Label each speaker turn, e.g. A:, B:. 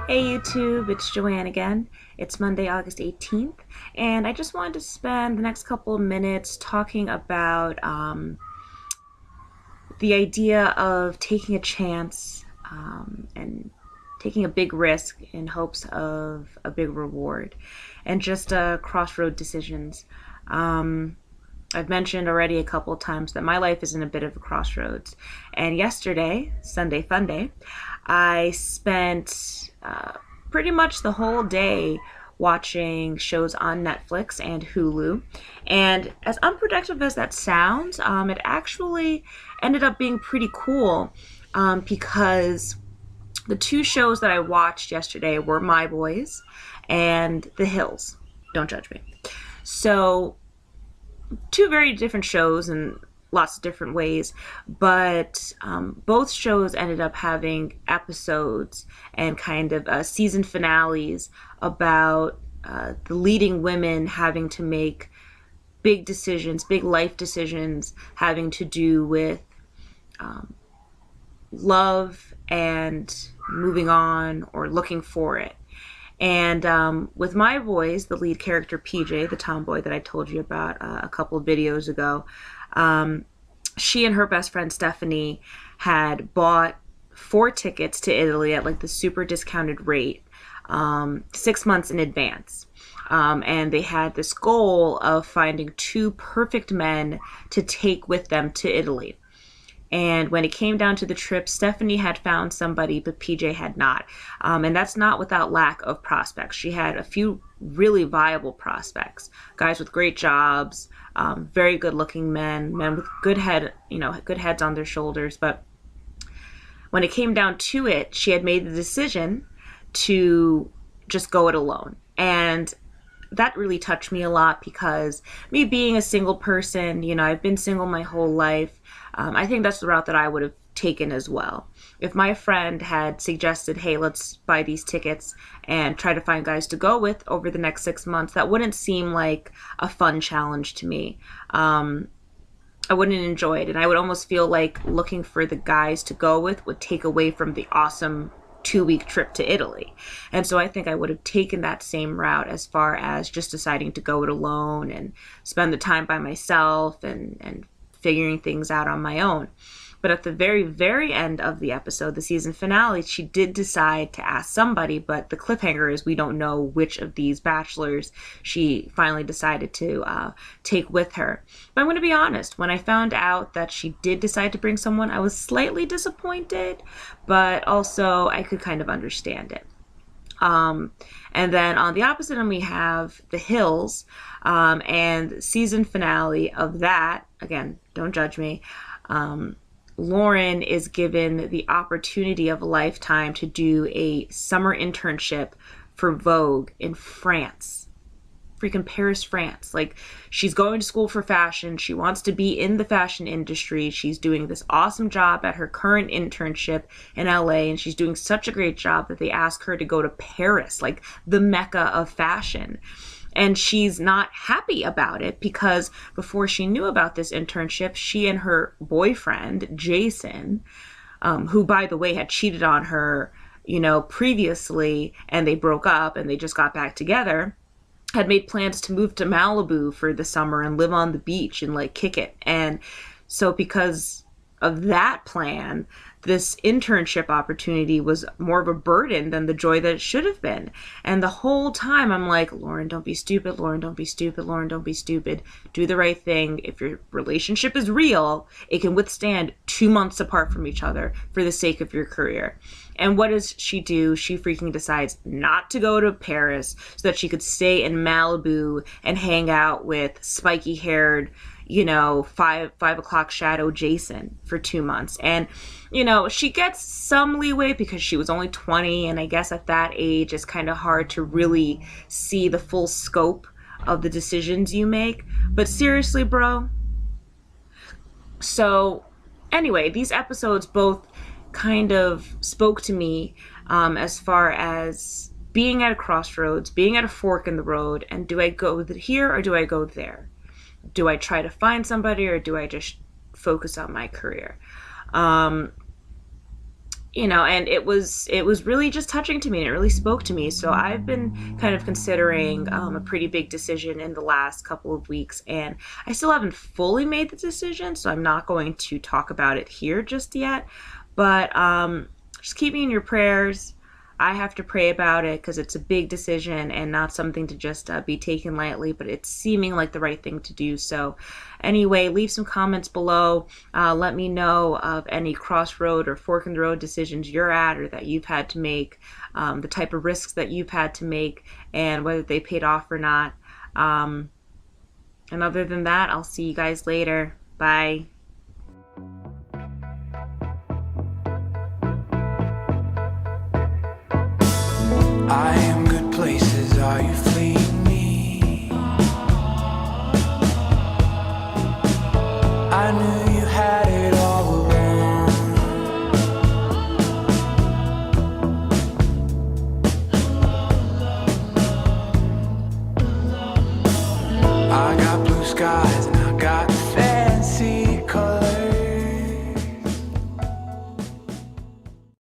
A: Hey YouTube, it's Joanne again. It's Monday, August 18th, and I just wanted to spend the next couple of minutes talking about the idea of taking a chance and taking a big risk in hopes of a big reward, and just crossroad decisions. Um, I've mentioned already a couple of times that my life is in a bit of a crossroads. And yesterday, Sunday Funday, I spent pretty much the whole day watching shows on Netflix and Hulu. And as unproductive as that sounds, it actually ended up being pretty cool because the two shows that I watched yesterday were My Boys and The Hills. Don't judge me. So two very different shows in lots of different ways, but both shows ended up having episodes and kind of season finales about the leading women having to make big decisions, big life decisions having to do with love and moving on or looking for it. And with My Boys, the lead character PJ, the tomboy that I told you about a couple of videos ago, she and her best friend Stephanie had bought 4 tickets to Italy at like the super discounted rate 6 months in advance. And they had this goal of finding two perfect men to take with them to Italy. And when it came down to the trip, Stephanie had found somebody, but PJ had not. And that's not without lack of prospects. She had a few really viable prospects, guys with great jobs, very good looking men with good good heads on their shoulders. But when it came down to it, she had made the decision to just go it alone. And that really touched me a lot because me being a single person, I've been single my whole life. I think that's the route that I would have taken as well. If my friend had suggested, hey, let's buy these tickets and try to find guys to go with over the next 6 months, that wouldn't seem like a fun challenge to me. I wouldn't enjoy it. And I would almost feel like looking for the guys to go with would take away from the awesome 2-week trip to Italy. And so I think I would have taken that same route as far as just deciding to go it alone and spend the time by myself and figuring things out on my own. But at the very, very end of the episode, the season finale, she did decide to ask somebody, but the cliffhanger is we don't know which of these bachelors she finally decided to take with her. But I'm going to be honest, when I found out that she did decide to bring someone, I was slightly disappointed, but also I could kind of understand it. And then on the opposite end, we have The Hills, and season finale of that, again, don't judge me, Lauren is given the opportunity of a lifetime to do a summer internship for Vogue in France. Freaking Paris, France. Like, she's going to school for fashion. She wants to be in the fashion industry. She's doing this awesome job at her current internship in LA, and she's doing such a great job that they ask her to go to Paris, like the mecca of fashion. And she's not happy about it because before she knew about this internship, she and her boyfriend, Jason, who, by the way, had cheated on her, previously, and they broke up and they just got back together, had made plans to move to Malibu for the summer and live on the beach and like kick it. And so because of that plan, this internship opportunity was more of a burden than the joy that it should have been. And the whole time I'm like, Lauren, don't be stupid. Lauren, don't be stupid. Lauren, don't be stupid. Do the right thing. If your relationship is real, it can withstand 2 months apart from each other for the sake of your career. And what does she do? She freaking decides not to go to Paris so that she could stay in Malibu and hang out with spiky haired, 5 o'clock shadow Jason for 2 months. And, she gets some leeway because she was only 20. And I guess at that age, it's kind of hard to really see the full scope of the decisions you make. But seriously, bro. So anyway, these episodes both kind of spoke to me as far as being at a crossroads, being at a fork in the road, and do I go here or do I go there? Do I try to find somebody or do I just focus on my career? and it was really just touching to me, and it really spoke to me. So I've been kind of considering a pretty big decision in the last couple of weeks, and I still haven't fully made the decision, so I'm not going to talk about it here just yet. But just keep me in your prayers. I have to pray about it because it's a big decision and not something to just be taken lightly, but it's seeming like the right thing to do. So, anyway, leave some comments below. Let me know of any crossroad or fork in the road decisions you're at or that you've had to make, the type of risks that you've had to make, and whether they paid off or not. And other than that, I'll see you guys later. Bye.
B: I am good places, are you fleeing me? I knew you had it all along. I got blue skies and